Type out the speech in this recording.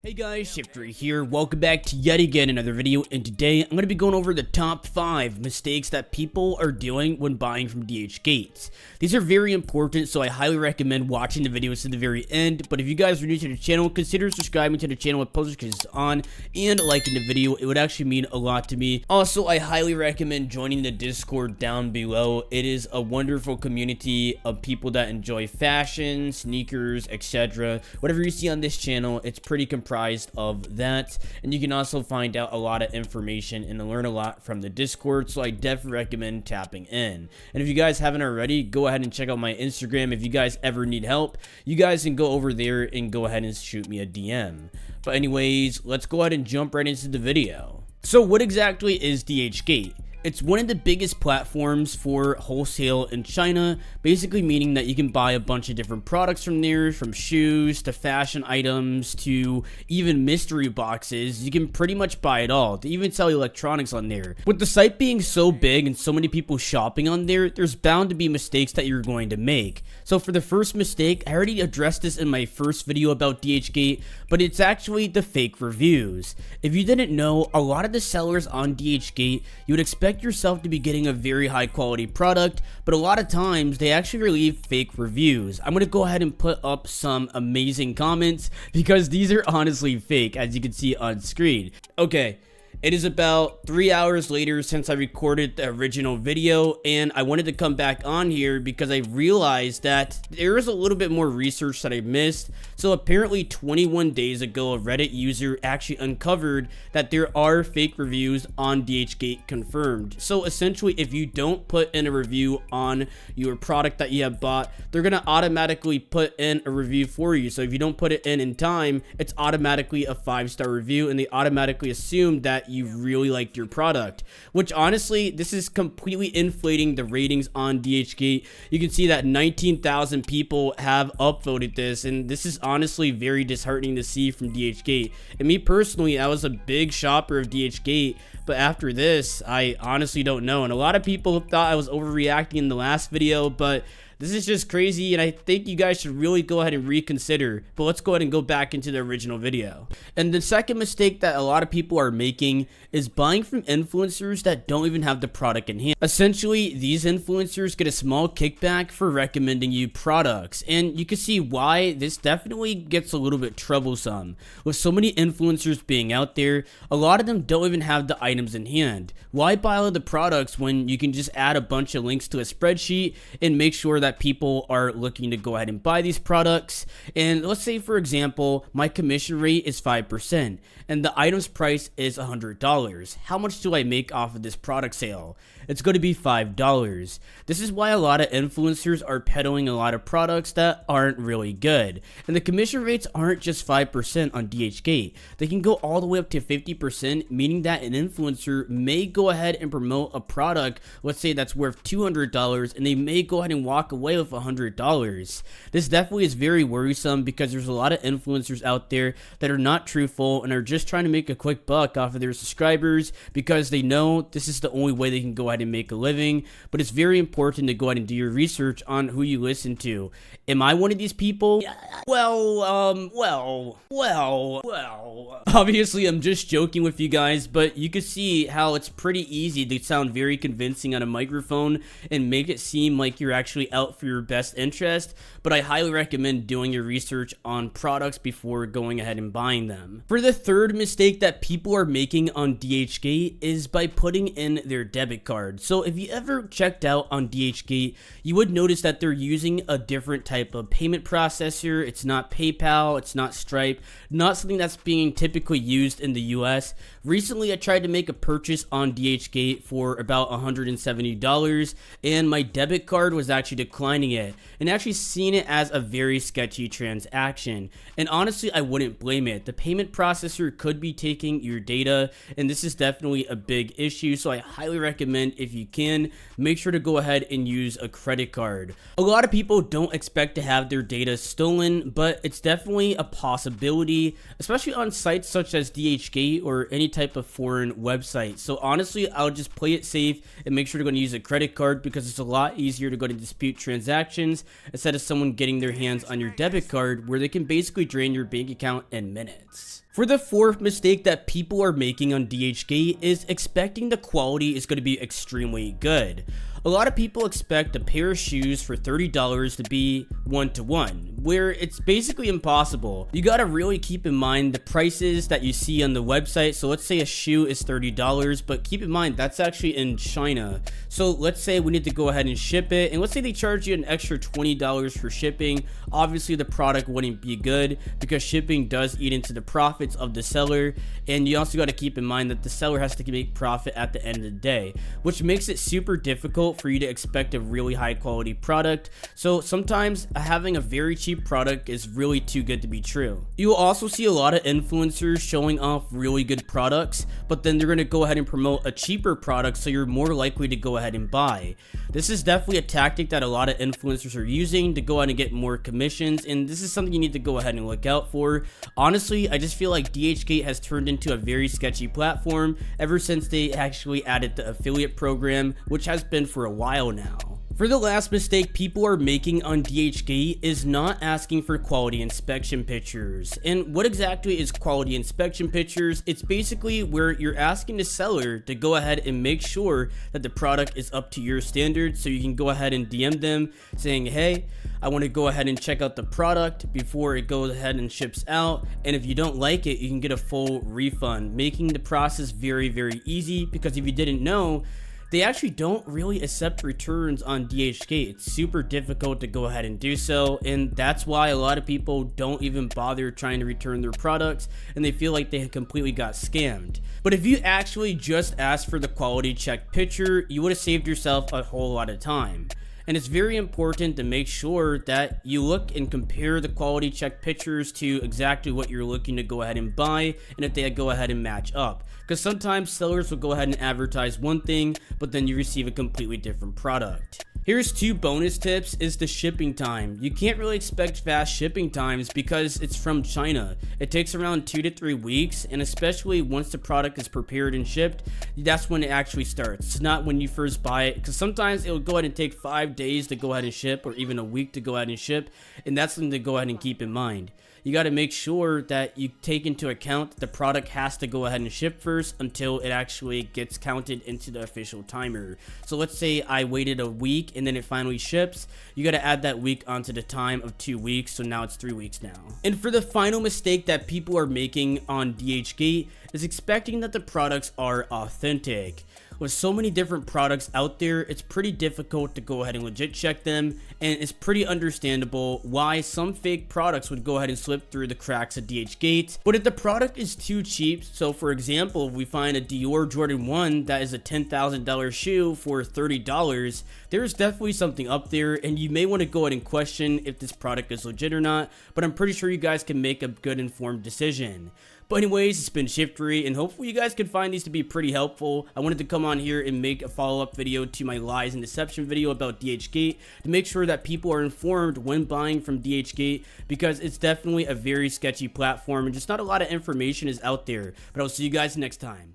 Hey guys, Shiftery here. Welcome back to yet again another video, and today I'm going to be going over the top 5 mistakes that people are doing when buying from DHGate. These are very important, so I highly recommend watching the videos to the very end. But if you guys are new to the channel, consider subscribing to the channel with post notifications on and liking the video. It would actually mean a lot to me. Also, I highly recommend joining the Discord down below. It is a wonderful community of people that enjoy fashion, sneakers, etc. Whatever you see on this channel, it's pretty comprised of that, and you can also find out a lot of information and learn a lot from the Discord, so I definitely recommend tapping in. And if you guys haven't already, go ahead and check out my Instagram. If you guys ever need help, you guys can go over there and go ahead and shoot me a DM. But anyways, let's go ahead and jump right into the video. So what exactly is DHGate? It's one of the biggest platforms for wholesale in China, basically meaning that you can buy a bunch of different products from there, from shoes to fashion items to even mystery boxes. You can pretty much buy it all. They even sell electronics on there. With the site being so big and so many people shopping on there, there's bound to be mistakes that you're going to make. So for the first mistake, I already addressed this in my first video about DHGate, but it's actually the fake reviews. If you didn't know, a lot of the sellers on DHGate, you would expect yourself to be getting a very high quality product, but a lot of times they actually leave fake reviews. I'm gonna go ahead and put up some amazing comments because these are honestly fake, as you can see on screen. Okay. It is about 3 hours later since I recorded the original video, and I wanted to come back on here because I realized that there is a little bit more research that I missed. So apparently 21 days ago, a Reddit user actually uncovered that there are fake reviews on DHGate confirmed. So essentially, if you don't put in a review on your product that you have bought, they're going to automatically put in a review for you. So if you don't put it in time, it's automatically a 5-star review, and they automatically assume that you really liked your product, which honestly, this is completely inflating the ratings on DHGate. You can see that 19,000 people have upvoted this, and this is honestly very disheartening to see from DHGate. And me personally, I was a big shopper of DHGate, but after this, I honestly don't know. And a lot of people thought I was overreacting in the last video, but this is just crazy, and I think you guys should really go ahead and reconsider. But let's go ahead and go back into the original video. And the second mistake that a lot of people are making is buying from influencers that don't even have the product in hand. Essentially, these influencers get a small kickback for recommending you products, and you can see why this definitely gets a little bit troublesome. With so many influencers being out there, a lot of them don't even have the items in hand. Why buy all the products when you can just add a bunch of links to a spreadsheet and make sure that people are looking to go ahead and buy these products? And let's say, for example, my commission rate is 5% and the item's price is $100. How much do I make off of this product sale? It's going to be $5. This is why a lot of influencers are peddling a lot of products that aren't really good. And the commission rates aren't just 5% on DHGate. They can go all the way up to 50%, meaning that an influencer may go ahead and promote a product, let's say that's worth $200, and they may go ahead and walk away with $100. This definitely is very worrisome because there's a lot of influencers out there that are not truthful and are just trying to make a quick buck off of their subscribers because they know this is the only way they can go ahead and make a living. But it's very important to go ahead and do your research on who you listen to. Am I one of these people? Well, obviously I'm just joking with you guys, but you can see how it's pretty easy to sound very convincing on a microphone and make it seem like you're actually out for your best interest. But I highly recommend doing your research on products before going ahead and buying them. For the third mistake that people are making on DHGate is by putting in their debit card. So if you ever checked out on DHGate, you would notice that they're using a different type of payment processor. It's not PayPal, it's not Stripe, not something that's being typically used in the US. Recently, I tried to make a purchase on DHGate for about $170, and my debit card was actually declining it and actually seeing it as a very sketchy transaction. And honestly, I wouldn't blame it. The payment processor could be taking your data, and this is definitely a big issue. So I highly recommend, if you can, make sure to go ahead and use a credit card. A lot of people don't expect to have their data stolen, but it's definitely a possibility, especially on sites such as DHGate or any type of foreign website. So honestly, I'll just play it safe and make sure to go and use a credit card because it's a lot easier to go to dispute transactions instead of someone getting their hands on your debit card where they can basically drain your bank account in minutes. For the fourth mistake that people are making on DHGate is expecting the quality is going to be extremely good. A lot of people expect a pair of shoes for $30 to be 1-to-1, where it's basically impossible. You gotta really keep in mind the prices that you see on the website. So let's say a shoe is $30, but keep in mind that's actually in China. So let's say we need to go ahead and ship it, and let's say they charge you an extra $20 for shipping. Obviously the product wouldn't be good because shipping does eat into the profits of the seller, and you also got to keep in mind that the seller has to make profit at the end of the day, which makes it super difficult for you to expect a really high quality product. So sometimes having a very cheap product is really too good to be true. You will also see a lot of influencers showing off really good products, but then they're going to go ahead and promote a cheaper product, so you're more likely to go ahead and buy. This is definitely a tactic that a lot of influencers are using to go ahead and get more commissions, and this is something you need to go ahead and look out for. Honestly, I just feel like DHGate has turned into a very sketchy platform ever since they actually added the affiliate program, which has been for a while now. For the last mistake people are making on DHGate is not asking for quality inspection pictures. And what exactly is quality inspection pictures? It's basically where you're asking the seller to go ahead and make sure that the product is up to your standards, so you can go ahead and DM them saying, hey, I want to go ahead and check out the product before it goes ahead and ships out, and if you don't like it, you can get a full refund, making the process very, very easy, because if you didn't know, they actually don't really accept returns on DHGate. It's super difficult to go ahead and do so, and that's why a lot of people don't even bother trying to return their products, and they feel like they completely got scammed. But if you actually just asked for the quality check picture, you would have saved yourself a whole lot of time. And it's very important to make sure that you look and compare the quality check pictures to exactly what you're looking to go ahead and buy, and if they go ahead and match up. Because sometimes sellers will go ahead and advertise one thing, but then you receive a completely different product. Here's 2 bonus tips is the shipping time. You can't really expect fast shipping times because it's from China. It takes around 2 to 3 weeks, and especially once the product is prepared and shipped, that's when it actually starts. It's not when you first buy it, because sometimes it'll go ahead and take 5 days to go ahead and ship, or even a week to go ahead and ship, and that's something to go ahead and keep in mind. You got to make sure that you take into account that the product has to go ahead and ship first until it actually gets counted into the official timer. So let's say I waited a week and then it finally ships. You got to add that week onto the time of 2 weeks, so now it's 3 weeks now. And for the final mistake that people are making on DHGate is expecting that the products are authentic. With so many different products out there, it's pretty difficult to go ahead and legit check them, and it's pretty understandable why some fake products would go ahead and slip through the cracks of DHGate. But if the product is too cheap, so for example, if we find a Dior Jordan 1 that is a $10,000 shoe for $30, there's definitely something up there, and you may want to go ahead and question if this product is legit or not, but I'm pretty sure you guys can make a good informed decision. But anyways, it's been Shiftery, and hopefully you guys could find these to be pretty helpful. I wanted to come on here and make a follow-up video to my lies and deception video about DHGate to make sure that people are informed when buying from DHGate, because it's definitely a very sketchy platform and just not a lot of information is out there. But I'll see you guys next time.